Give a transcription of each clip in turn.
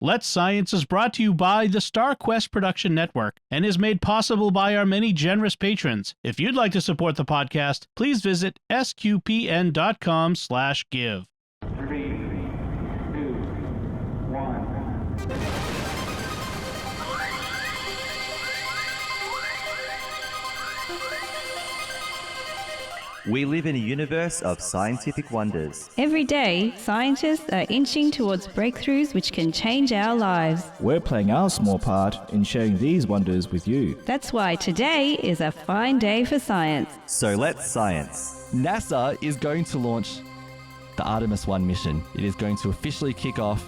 Let's Science is brought to you by the StarQuest Production Network and is made possible by our many generous patrons. If you'd like to support the podcast, please visit sqpn.com/give. 3, 2, 1. We live in a universe of scientific wonders. Every day, scientists are inching towards breakthroughs which can change our lives. We're playing our small part in sharing these wonders with you. That's why today is a fine day for science. So let's science. NASA is going to launch the Artemis I mission. It is going to officially kick off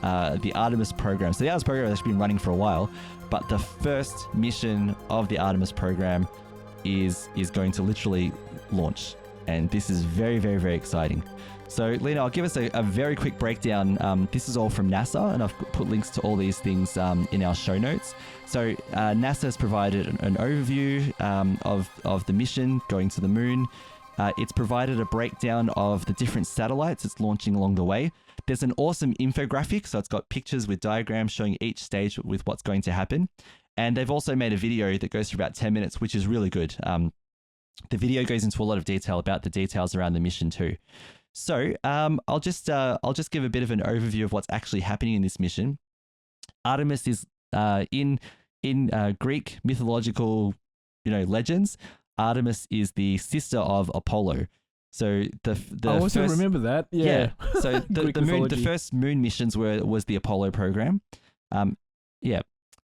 the Artemis program. So the Artemis program has been running for a while, but the first mission of the Artemis program is going to literally launch, and this is very, very, very exciting. So Lino, I'll give us a very quick breakdown. This is all from NASA, and I've put links to all these things in our show notes. So NASA has provided an overview of the mission going to the moon. It's provided a breakdown of the different satellites it's launching along the way. There's an awesome infographic, so it's got pictures with diagrams showing each stage with what's going to happen. And they've also made a video that goes for about 10 minutes, which is really good. The video goes into a lot of detail about the details around the mission too. So I'll just give a bit of an overview of what's actually happening in this mission. Artemis is in Greek mythological legends. Artemis is the sister of Apollo. So the I also remember that. Yeah. So the first moon missions was the Apollo program.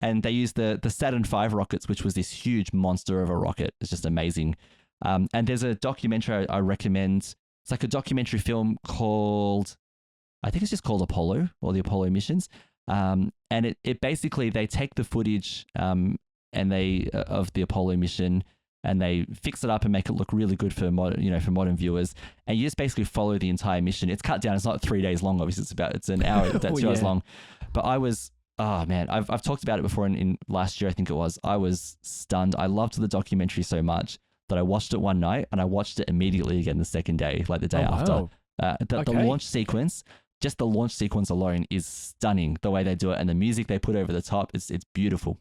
And they used the Saturn V rockets, which was this huge monster of a rocket. It's just amazing. And there's a documentary I recommend. It's like a documentary film called, I think it's just called Apollo, or the Apollo missions. And it basically, they take the footage of the Apollo mission, and they fix it up and make it look really good for modern viewers. And you just basically follow the entire mission. It's cut down. It's not 3 days long. Obviously, it's an hour. That's 2 hours long. But oh man, I've talked about it before in last year, I think it was. I was stunned. I loved the documentary so much that I watched it one night, and I watched it immediately again the second day, like the day after. Wow. The launch sequence, just the launch sequence alone is stunning, the way they do it, and the music they put over the top, it's beautiful.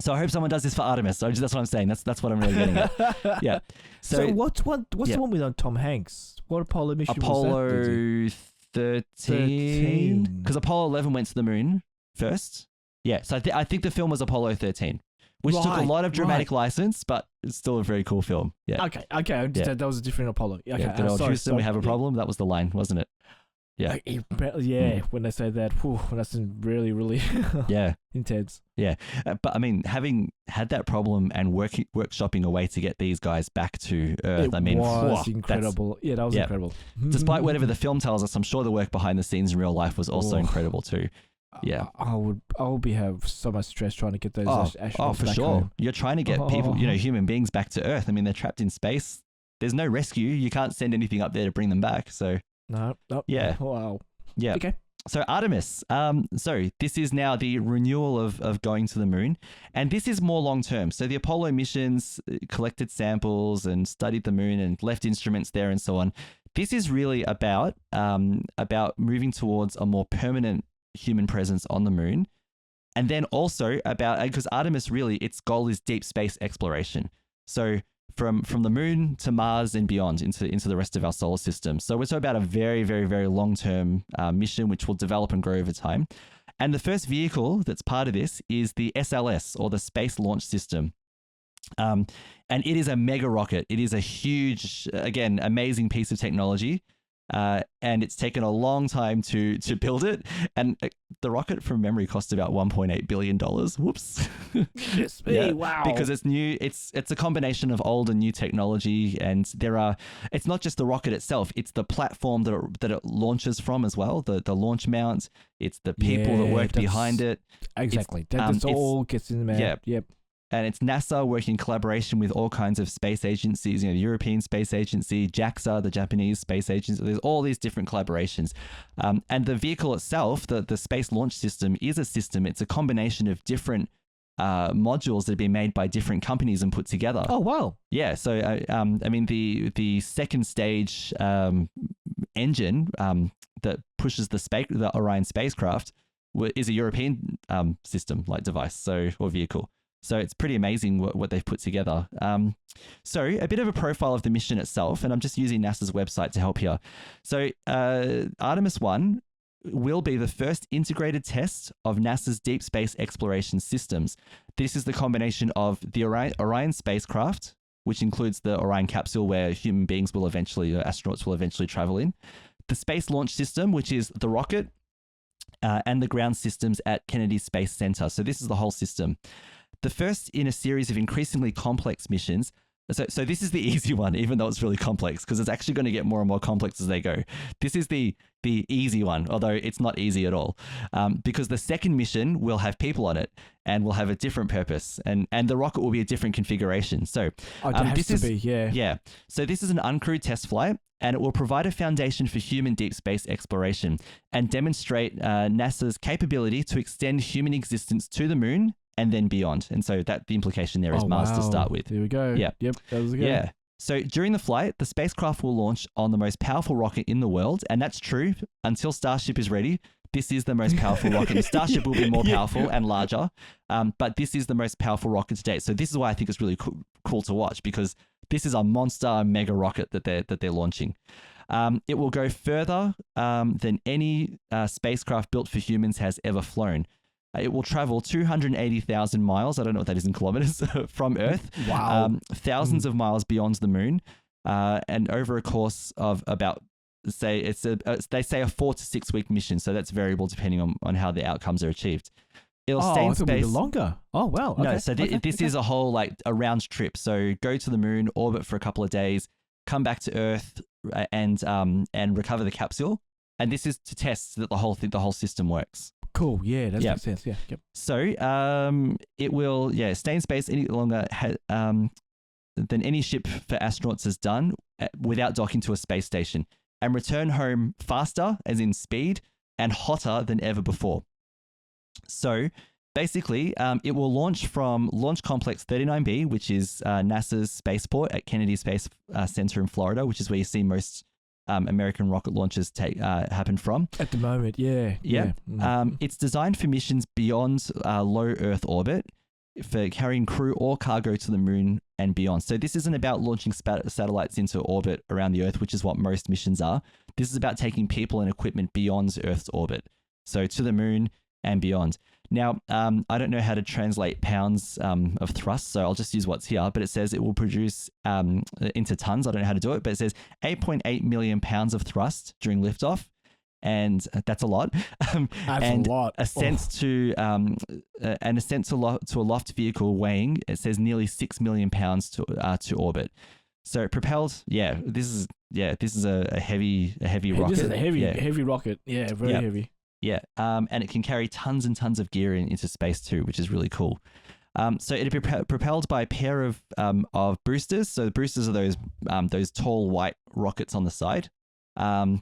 So I hope someone does this for Artemis. So that's what I'm saying. That's what I'm really getting at. Yeah. So what's the one with Tom Hanks? What Apollo mission Apollo was that? 13? Because Apollo 11 went to the moon first. Yeah. So I think the film was Apollo 13, which took a lot of dramatic license, but it's still a very cool film. Yeah. Okay. That was a different Apollo. Okay. Yeah, good old Houston, we have a problem. That was the line, wasn't it? Yeah. When they say that, that's really, really intense. Yeah. But I mean, having had that problem and workshopping a way to get these guys back to Earth, was incredible. That was incredible. Despite whatever the film tells us, I'm sure the work behind the scenes in real life was also incredible too. Yeah. I would have so much stress trying to get those astronauts for back sure. home. You're trying to get people, human beings back to Earth. I mean, they're trapped in space. There's no rescue. You can't send anything up there to bring them back. So No. Yeah. Wow. Yeah. Okay. So Artemis. So this is now the renewal of going to the moon, and this is more long term. So the Apollo missions collected samples and studied the moon and left instruments there and so on. This is really about moving towards a more permanent human presence on the moon, and then also because Artemis really, its goal is deep space exploration. So from the moon to Mars and beyond into the rest of our solar system. So we're talking about a very, very, very long-term mission, which will develop and grow over time. And the first vehicle that's part of this is the SLS, or the Space Launch System. And it is a mega rocket. It is a huge, again, amazing piece of technology. And it's taken a long time to build it. And the rocket, from memory, cost about $1.8 billion. Whoops. Wow. Because it's new. It's a combination of old and new technology. And it's not just the rocket itself. It's the platform that it launches from as well. The launch mount. It's the people that work behind it. Exactly. That's all gets in the mount. Yeah. Yep. And it's NASA working in collaboration with all kinds of space agencies, the European Space Agency, JAXA, the Japanese Space Agency. There's all these different collaborations. And the vehicle itself, the Space Launch System, is a system. It's a combination of different modules that have been made by different companies and put together. Oh, wow. Yeah. So, the second stage engine that pushes the Orion spacecraft is a European system like device, or vehicle. So it's pretty amazing what they've put together. So a bit of a profile of the mission itself, and I'm just using NASA's website to help here. So Artemis I will be the first integrated test of NASA's deep space exploration systems. This is the combination of the Orion spacecraft, which includes the Orion capsule where human beings will eventually, astronauts will eventually travel in, the Space Launch System, which is the rocket, and the ground systems at Kennedy Space Center. So this is the whole system. The first in a series of increasingly complex missions. So this is the easy one, even though it's really complex, because it's actually going to get more and more complex as they go. This is the easy one, although it's not easy at all, because the second mission will have people on it and will have a different purpose, and the rocket will be a different configuration. So this is yeah. So this is an uncrewed test flight, and it will provide a foundation for human deep space exploration and demonstrate NASA's capability to extend human existence to the moon and then beyond. And so that the implication there is Mars to start with. There we go. Yeah. Yep. That was good. Yeah. So during the flight, the spacecraft will launch on the most powerful rocket in the world. And that's true until Starship is ready. This is the most powerful rocket. Starship will be more powerful and larger. But this is the most powerful rocket to date. So this is why I think it's really cool to watch, because this is a monster mega rocket that they're launching. It will go further than any spacecraft built for humans has ever flown. It will travel 280,000 miles. I don't know what that is in kilometers from Earth. Wow. Thousands of miles beyond the moon, and over a course of about, say, they say a 4 to 6 week mission. So that's variable depending on how the outcomes are achieved. It'll stay in I thought it would be space longer. Oh, wow. Okay. No, so this is a whole a round trip. So go to the moon, orbit for a couple of days, come back to Earth, and recover the capsule. And this is to test that the whole system works. Cool. Yeah, that makes sense. Yeah. Yep. So it will stay in space any longer than any ship for astronauts has done without docking to a space station, and return home faster, as in speed, and hotter than ever before. So basically, it will launch from Launch Complex 39B, which is NASA's spaceport at Kennedy Space Center in Florida, which is where you see most American rocket launches happen from. At the moment, yeah. It's designed for missions beyond low Earth orbit, for carrying crew or cargo to the moon and beyond. So this isn't about launching satellites into orbit around the Earth, which is what most missions are. This is about taking people and equipment beyond Earth's orbit, so to the moon and beyond. Now, I don't know how to translate pounds of thrust, so I'll just use what's here, but it says it will produce into tons. I don't know how to do it, but it says 8.8 million pounds of thrust during liftoff, and that's a lot. That's a lot. Ascent to a loft vehicle weighing, it says nearly 6 million pounds to orbit. So propelled, this is a heavy rocket. This is a heavy rocket. Yeah, very heavy. Yeah, and it can carry tons and tons of gear into space too, which is really cool. So it'll be propelled by a pair of boosters. So the boosters are those tall white rockets on the side, and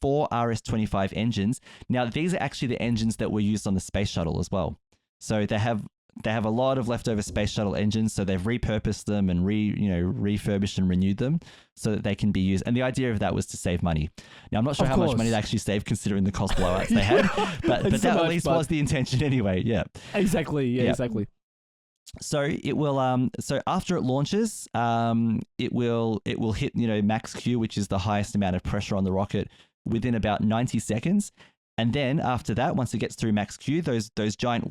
4 RS-25 engines. Now these are actually the engines that were used on the space shuttle as well. So they have a lot of leftover space shuttle engines, so they've repurposed them and refurbished and renewed them so that they can be used. And the idea of that was to save money. Now I'm not sure how much money they actually saved considering the cost blowouts they had, but that at least was the intention anyway. Yeah, exactly. Yeah, exactly. So it will. So after it launches, it will hit max Q, which is the highest amount of pressure on the rocket, within about 90 seconds. And then after that, once it gets through max Q, those giant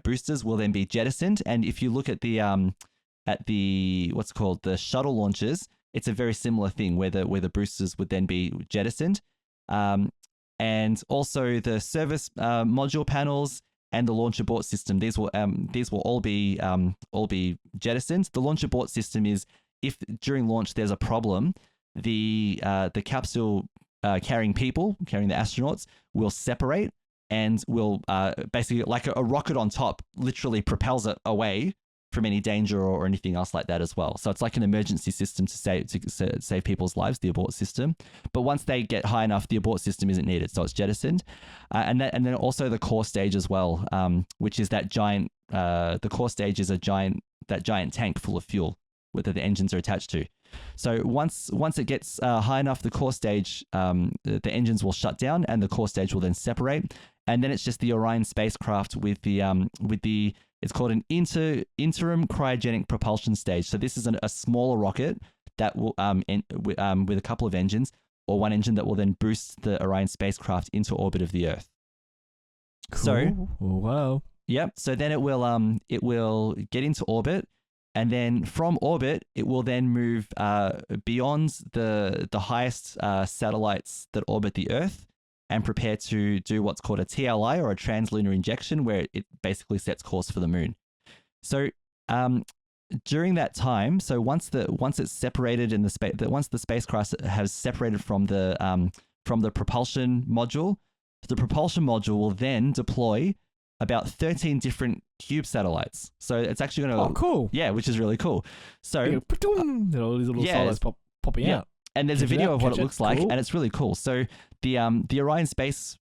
boosters will then be jettisoned. And if you look at the what's called the shuttle launches, it's a very similar thing where the boosters would then be jettisoned. And also the service module panels and the launch abort system, these will all be jettisoned. The launch abort system is if during launch there's a problem, the capsule carrying the astronauts will separate and will basically, like a rocket on top, literally propels it away from any danger or anything else like that as well. So it's like an emergency system to save people's lives, the abort system. But once they get high enough, the abort system isn't needed, so it's jettisoned. And then also the core stage as well, which is that giant. The core stage is that giant tank full of fuel that the engines are attached to. So once it gets high enough, the core stage, the engines will shut down and the core stage will then separate, and then it's just the Orion spacecraft with the it's called an interim cryogenic propulsion stage. So this is a smaller rocket that will with a couple of engines, or one engine that will then boost the Orion spacecraft into orbit of the Earth. Cool. So, wow. Yep. So then it will get into orbit, and then from orbit it will then move beyond the highest satellites that orbit the Earth, and prepare to do what's called a TLI, or a translunar injection, where it basically sets course for the moon. So during that time, so once it's separated in the space, once the spacecraft has separated from the propulsion module, the propulsion module will then deploy about 13 different cube satellites. So it's actually going to... Oh, cool. Yeah, which is really cool. So... all these little satellites popping out. And there's a video of what it looks like, cool. and it's really cool. So the Orion space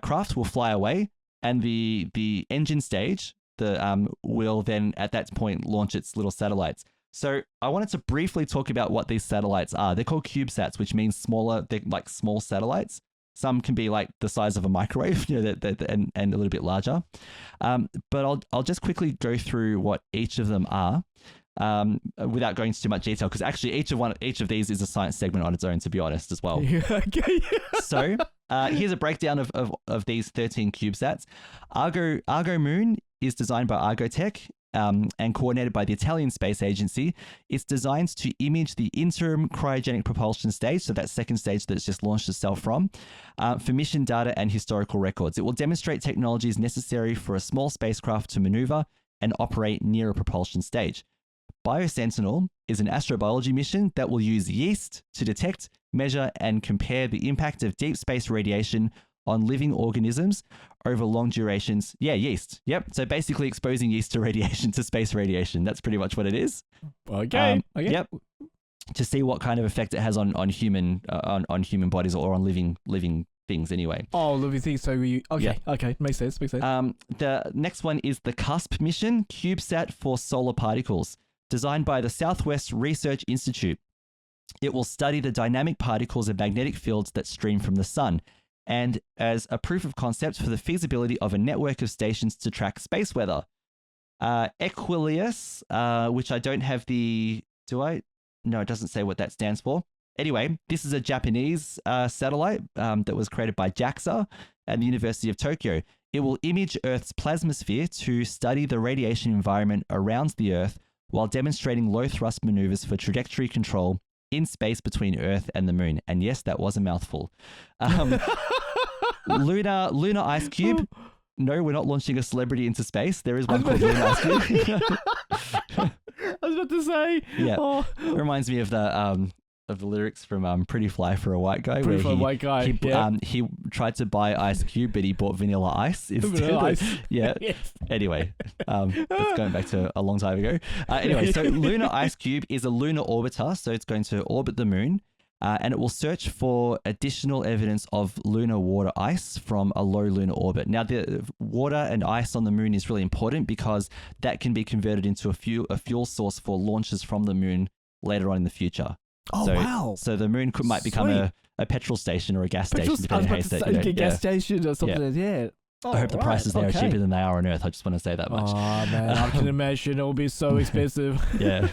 craft will fly away, and the engine stage will then at that point launch its little satellites. So I wanted to briefly talk about what these satellites are. They're called CubeSats, which means smaller. They're like small satellites. Some can be like the size of a microwave, and a little bit larger. But I'll just quickly go through what each of them are. Without going into too much detail, because actually each of these is a science segment on its own, to be honest, as well. Okay. So here's a breakdown of these 13 CubeSats. Argo Moon is designed by Argotech and coordinated by the Italian Space Agency. It's designed to image the interim cryogenic propulsion stage, so that second stage that's just launched itself from, for mission data and historical records. It will demonstrate technologies necessary for a small spacecraft to maneuver and operate near a propulsion stage. BioSentinel is an astrobiology mission that will use yeast to detect, measure, and compare the impact of deep space radiation on living organisms over long durations. Yeah, yeast. Yep. So basically exposing yeast to radiation, to space radiation. That's pretty much what it is. Okay. Yep. To see what kind of effect it has on human bodies, or on living things anyway. Oh, living things. So okay, makes sense. The next one is the CUSP mission, CubeSat for solar particles, designed by the Southwest Research Institute. It will study the dynamic particles and magnetic fields that stream from the sun, and as a proof of concept for the feasibility of a network of stations to track space weather. Equilius, which I don't have the... Do I? No, it doesn't say what that stands for. Anyway, this is a Japanese satellite that was created by JAXA and the University of Tokyo. It will image Earth's plasmasphere to study the radiation environment around the Earth, while demonstrating low thrust maneuvers for trajectory control in space between Earth and the Moon. And yes, that was a mouthful. Lunar Ice Cube. No, we're not launching a celebrity into space. There is one called Lunar Ice Cube. I was about to say. Yeah, it reminds me of the lyrics from Pretty Fly for a White Guy. Pretty Fly White Guy. He tried to buy Ice Cube, but he bought Vanilla Ice instead. Vanilla Ice. Yeah. Yes. Anyway, that's going back to a long time ago. Anyway, so Lunar Ice Cube is a lunar orbiter, so it's going to orbit the Moon, and it will search for additional evidence of lunar water ice from a low lunar orbit. Now, the water and ice on the Moon is really important because that can be converted into a fuel source for launches from the Moon later on in the future. Oh, wow. So the Moon might become a petrol station or a gas station, depending on how you say it. A gas station or something. Yeah. I hope the prices there are cheaper than they are on Earth. I just want to say that much. Oh, man. I can imagine it will be so expensive. Yeah.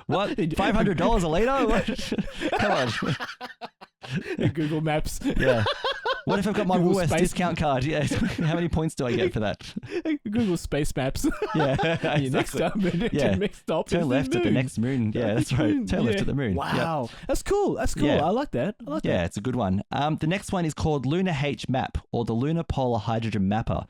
What? $500 a litre? What? Come on. Google Maps. Yeah. What if I've got my Google Woolworths Space. discount card? Yeah. How many points do I get for that? Google Space Maps. Yeah. Your next stop Turn is left the at the Moon. next moon. Yeah, that's right. Turn left at the Moon. Wow. That's cool. Yeah. I like that. Yeah, it's a good one. The next one is called Lunar H-MAP, or the Lunar Polar Hydrogen Mapper.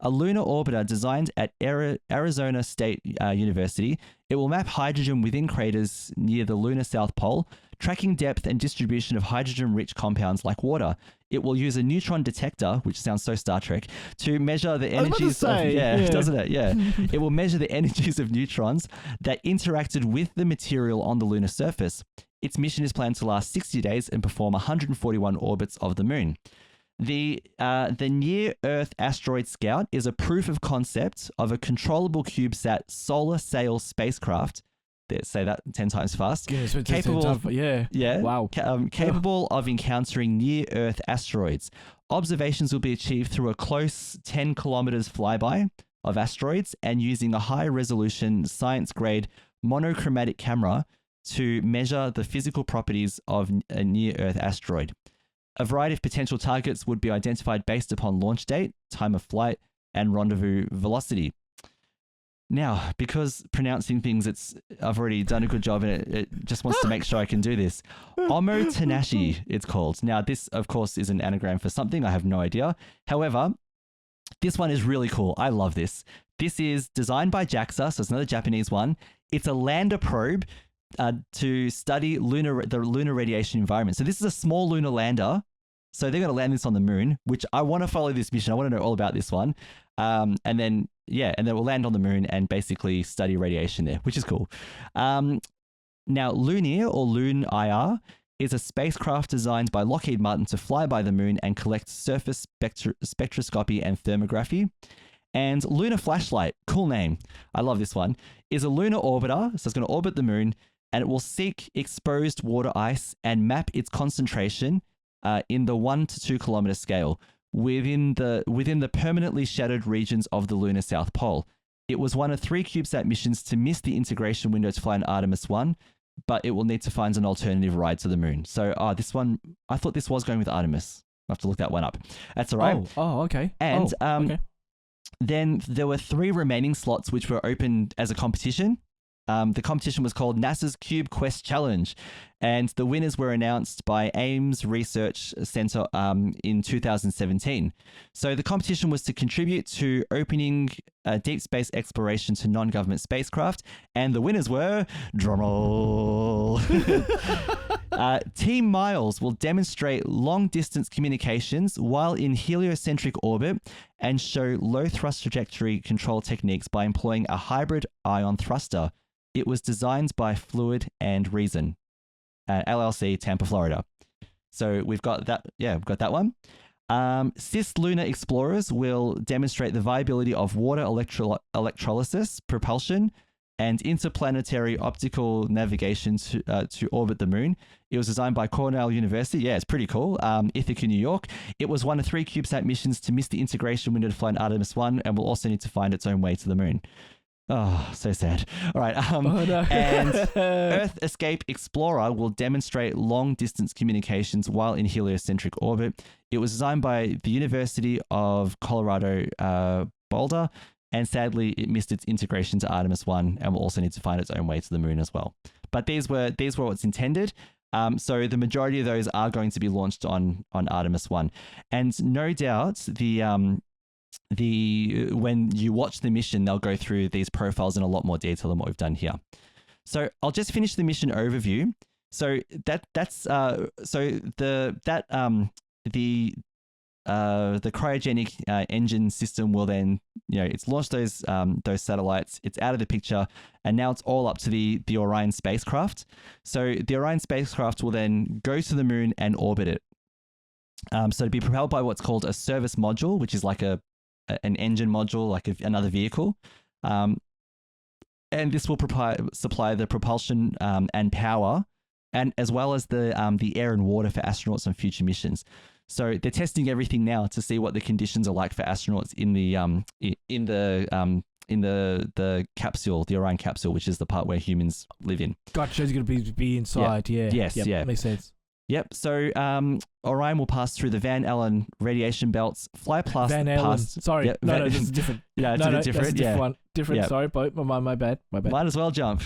A lunar orbiter designed at Arizona State University. It will map hydrogen within craters near the lunar south pole, tracking depth and distribution of hydrogen-rich compounds like water. It will use a neutron detector, which sounds so Star Trek, to measure the energies doesn't it? Yeah. It will measure the energies of neutrons that interacted with the material on the lunar surface. Its mission is planned to last 60 days and perform 141 orbits of the Moon. The Near-Earth Asteroid Scout is a proof of concept of a controllable CubeSat solar sail spacecraft. Say that 10 times fast. Yeah, capable wow. Capable of encountering near-Earth asteroids. Observations will be achieved through a close 10 kilometers flyby of asteroids and using a high-resolution, science-grade monochromatic camera to measure the physical properties of a near-Earth asteroid. A variety of potential targets would be identified based upon launch date, time of flight, and rendezvous velocity. Now, because pronouncing things, I've already done a good job, and it just wants to make sure I can do this. Omotenashi, it's called. Now, this, of course, is an anagram for something. I have no idea. However, this one is really cool. I love this. This is designed by JAXA, so it's another Japanese one. It's a lander probe to study the lunar radiation environment. So this is a small lunar lander. So they're going to land this on the moon, which I want to follow this mission. I want to know all about this one. And then we'll land on the moon and basically study radiation there, which is cool. Now, Lunair or Loon IR is a spacecraft designed by Lockheed Martin to fly by the moon and collect surface spectroscopy and thermography. And Lunar Flashlight, cool name, I love this one, is a lunar orbiter, so it's going to orbit the moon, and it will seek exposed water ice and map its concentration in the 1 to 2 kilometer scale within the permanently shadowed regions of the lunar South Pole. It was one of 3 CubeSat missions to miss the integration window to fly an Artemis I, but it will need to find an alternative ride to the moon. So this one, I thought this was going with Artemis. I'll have to look that one up. That's all right. Oh, okay. And okay. Then there were 3 remaining slots which were open as a competition. The competition was called NASA's Cube Quest Challenge, and the winners were announced by Ames Research Center in 2017. So the competition was to contribute to opening deep space exploration to non-government spacecraft, and the winners were, drumroll, Team Miles will demonstrate long-distance communications while in heliocentric orbit and show low-thrust trajectory control techniques by employing a hybrid ion thruster. It was designed by Fluid and Reason, LLC, Tampa, Florida. So we've got that. Yeah, we've got that one. Cislunar explorers will demonstrate the viability of water electrolysis, propulsion, and interplanetary optical navigation to orbit the moon. It was designed by Cornell University. Yeah, it's pretty cool. Ithaca, New York. It was one of 3 CubeSat missions to miss the integration window to fly an Artemis I, and will also need to find its own way to the moon. Oh, so sad. All right. No. And Earth Escape Explorer will demonstrate long-distance communications while in heliocentric orbit. It was designed by the University of Colorado Boulder, and sadly, it missed its integration to Artemis I, and will also need to find its own way to the moon as well. But these were what's intended. So the majority of those are going to be launched on Artemis I, and no doubt when you watch the mission, they'll go through these profiles in a lot more detail than what we've done here. So I'll just finish the mission overview. So the cryogenic engine system will then, it's launched those satellites. It's out of the picture, and now it's all up to the Orion spacecraft. So the Orion spacecraft will then go to the moon and orbit it. So to be propelled by what's called a service module, which is like an engine module, like another vehicle. And this will supply the propulsion and power, and as well as the air and water for astronauts on future missions. So they're testing everything now to see what the conditions are like for astronauts in the capsule, the Orion capsule, which is the part where humans live in. Gotcha. It's going to be inside. Yeah. Yes. Yep, yeah. Makes sense. Yep. So Orion will pass through the Van Allen radiation belts, fly past. Van Allen. Sorry. Yeah, no, this is different. Yeah, it's a bit different. That's a different one. Different. Yeah. Sorry, my bad. Might as well jump.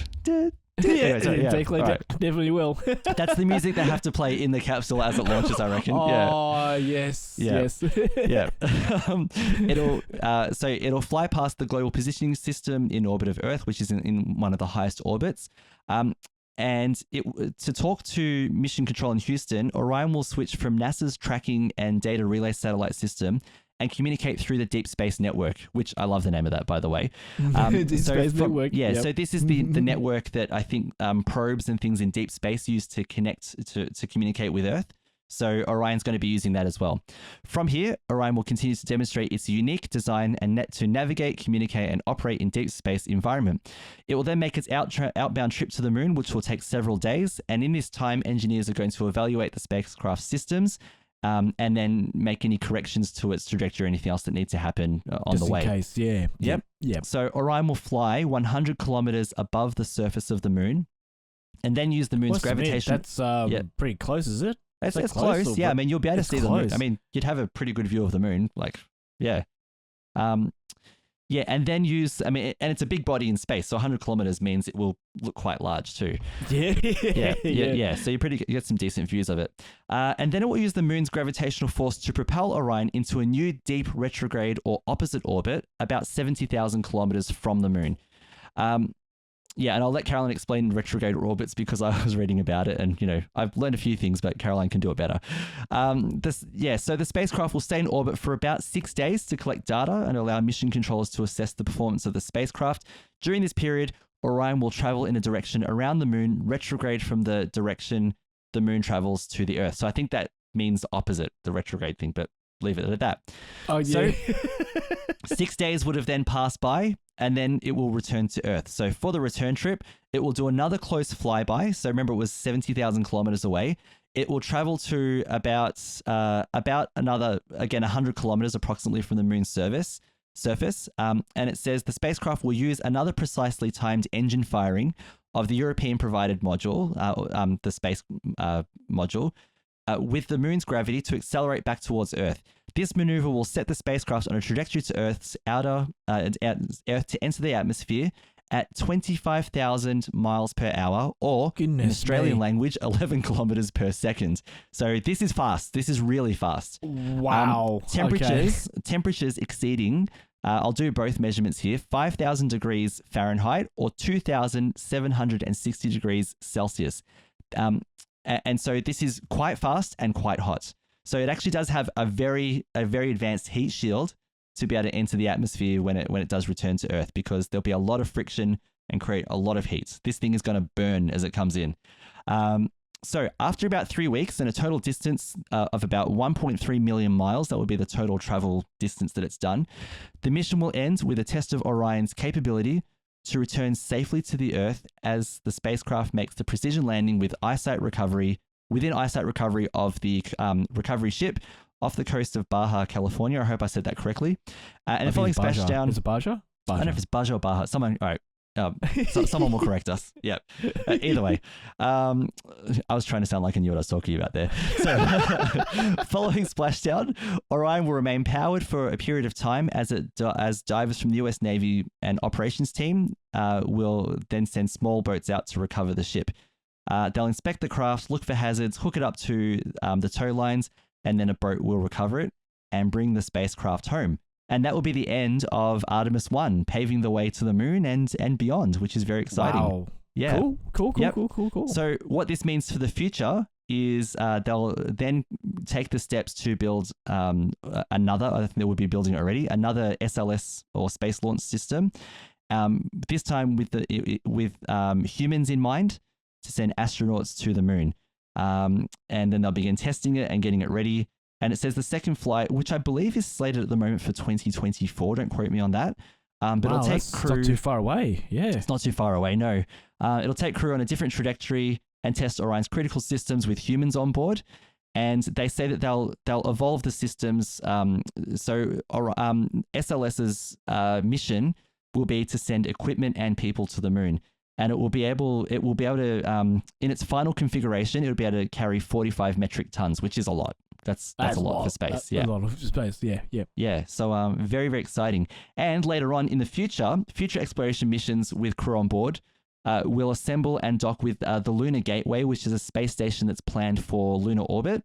Definitely will. That's the music they have to play in the capsule as it launches, I reckon. Oh, yes. Yeah. It'll fly past the global positioning system in orbit of Earth, which is in one of the highest orbits. And to talk to Mission Control in Houston, Orion will switch from NASA's tracking and data relay satellite system and communicate through the Deep Space Network, which I love the name of that, by the way. Deep Space Network. Yeah, yep. So this is the network that I think probes and things in deep space use to connect to communicate with Earth. So Orion's going to be using that as well. From here, Orion will continue to demonstrate its unique design and to navigate, communicate, and operate in deep space environment. It will then make its outbound trip to the moon, which will take several days. And in this time, engineers are going to evaluate the spacecraft systems and then make any corrections to its trajectory or anything else that needs to happen on the way. Just in case, yeah. Yep. So Orion will fly 100 kilometers above the surface of the moon, and then use the moon's gravitation. That's pretty close, is it? It's close. Yeah, I mean, you'll be able to see the moon. I mean, you'd have a pretty good view of the moon. Like, yeah. Yeah, and then use, I mean, and it's a big body in space, so 100 kilometers means it will look quite large too. Yeah. So you get some decent views of it. And then it will use the moon's gravitational force to propel Orion into a new deep retrograde or opposite orbit about 70,000 kilometers from the moon. Yeah, and I'll let Caroline explain retrograde orbits because I was reading about it, and I've learned a few things, but Caroline can do it better. So the spacecraft will stay in orbit for about 6 days to collect data and allow mission controllers to assess the performance of the spacecraft. During this period, Orion will travel in a direction around the moon, retrograde from the direction the moon travels to the Earth. So I think that means opposite, the retrograde thing, but leave it at that. Oh, yeah. So 6 days would have then passed by, and then it will return to Earth. So for the return trip, it will do another close flyby. So remember, it was 70,000 kilometers away. It will travel to about another, again, 100 kilometers approximately from the moon's surface. And it says the spacecraft will use another precisely timed engine firing of the European provided module, the space module, with the moon's gravity to accelerate back towards Earth. This maneuver will set the spacecraft on a trajectory to Earth to enter the atmosphere at 25,000 miles per hour, or in Australian language, 11 kilometers per second. So this is fast. This is really fast. Wow. Temperatures exceeding, I'll do both measurements here, 5,000 degrees Fahrenheit or 2,760 degrees Celsius. And so this is quite fast and quite hot. So it actually does have a very advanced heat shield to be able to enter the atmosphere when it does return to Earth, because there'll be a lot of friction and create a lot of heat. This thing is going to burn as it comes in. So after about 3 weeks and a total distance of about 1.3 million miles, that would be the total travel distance that it's done, the mission will end with a test of Orion's capability to return safely to the Earth as the spacecraft makes the precision landing within eyesight recovery of the recovery ship off the coast of Baja, California. I hope I said that correctly. And the following splashdown. Is it Baja? I don't know if it's Baja or Baja. Someone, all right. Someone will correct us. Yep. Either way, I was trying to sound like I knew what I was talking about there. So, following splashdown, Orion will remain powered for a period of time as divers from the US Navy and operations team will then send small boats out to recover the ship. They'll inspect the craft, look for hazards, hook it up to the tow lines, and then a boat will recover it and bring the spacecraft home. And that will be the end of Artemis I, paving the way to the moon and beyond, which is very exciting. Wow. Yeah. Cool. So what this means for the future is they'll then take the steps to build another, I think they would be building it already, another SLS or space launch system, this time with humans in mind, to send astronauts to the moon. And then they'll begin testing it and getting it ready. And it says the second flight, which I believe is slated at the moment for 2024. Don't quote me on that. But it'll take crew. Not too far away. Yeah. It's not too far away, no. It'll take crew on a different trajectory and test Orion's critical systems with humans on board. And they say that they'll evolve the systems. SLS's mission will be to send equipment and people to the moon. And it will be able to, in its final configuration, it'll be able to carry 45 metric tons, which is a lot. That's a lot for space. A lot of space. Yeah. Yeah. So very, very exciting. And later on in the future exploration missions with crew on board will assemble and dock with the Lunar Gateway, which is a space station that's planned for lunar orbit.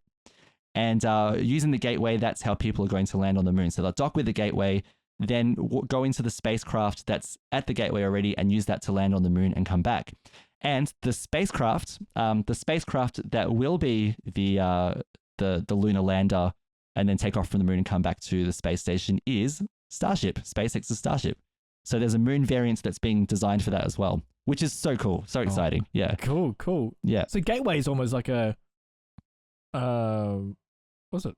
And using the Gateway, that's how people are going to land on the moon. So they'll dock with the Gateway, then go into the spacecraft that's at the Gateway already and use that to land on the moon and come back. And the spacecraft that will be the lunar lander and then take off from the moon and come back to the space station is Starship, SpaceX's Starship. So there's a moon variant that's being designed for that as well, which is so cool, so exciting. Yeah. Cool. Yeah. So Gateway is almost like a, what's it?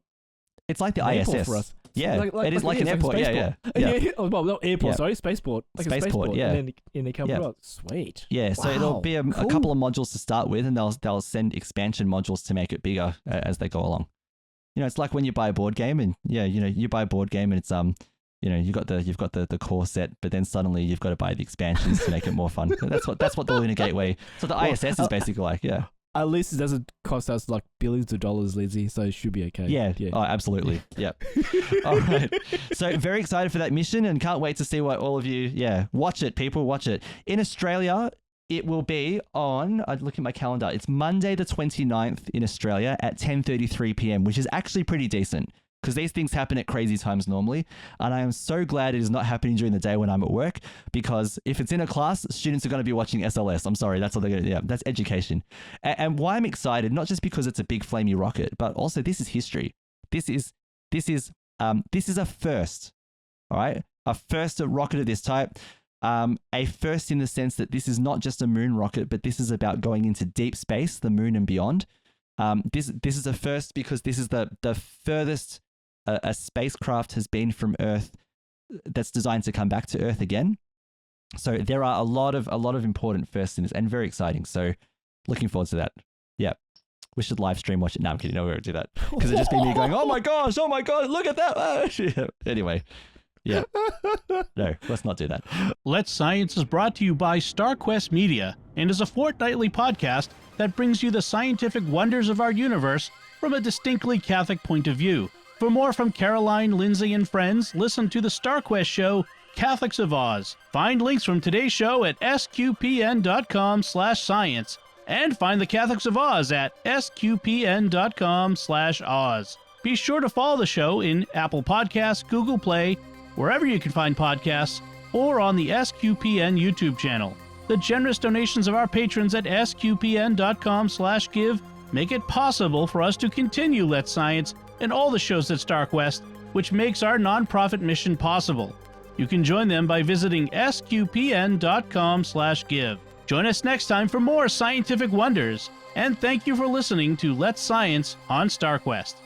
It's like the airport ISS for us. Yeah, it is like an airport. Yeah. Oh, well, not airport, sorry, spaceport. Like a spaceport, yeah. And then they come across. Sweet. Yeah, so it'll be a couple of modules to start with, and they'll send expansion modules to make it bigger as they go along. it's like when you buy a board game and you buy a board game and it's you've got the core set, but then suddenly you've got to buy the expansions to make it more fun. That's what the Lunar Gateway. So the ISS is basically like, yeah. At least it doesn't cost us like billions of dollars, Lindsay, so it should be okay. Yeah. Oh, absolutely. Yep. All right. So very excited for that mission and can't wait to see what all of you, watch it, people, watch it. In Australia, it will be on, I look at my calendar, it's Monday the 29th in Australia at 10:33 p.m., which is actually pretty decent because these things happen at crazy times normally. And I am so glad it is not happening during the day when I'm at work, because if it's in a class, students are going to be watching SLS. I'm sorry, that's what they're going to do. Yeah, that's education. And why I'm excited, not just because it's a big flamey rocket, but also this is history. This is a first, all right? A first rocket of this type. A first in the sense that this is not just a moon rocket, but this is about going into deep space, the moon and beyond. This is a first because this is the furthest a spacecraft has been from Earth that's designed to come back to Earth again. So there are a lot of important firsts in this, and very exciting. So looking forward to that. Yeah. We should live stream watch it. No, I'm kidding. No, we won't do that because it'd just be me going, oh my gosh, look at that. Anyway. Yeah. No, let's not do that. Let's Science is brought to you by StarQuest Media and is a fortnightly podcast that brings you the scientific wonders of our universe from a distinctly Catholic point of view. For more from Caroline, Lindsay, and friends, listen to the StarQuest show, Catholics of Oz. Find links from today's show at sqpn.com/science and find the Catholics of Oz at sqpn.com/Oz. Be sure to follow the show in Apple Podcasts, Google Play, wherever you can find podcasts, or on the SQPN YouTube channel. The generous donations of our patrons at sqpn.com/give make it possible for us to continue Let's Science and all the shows at StarQuest, which makes our nonprofit mission possible. You can join them by visiting sqpn.com/give. Join us next time for more scientific wonders, and thank you for listening to Let's Science on StarQuest.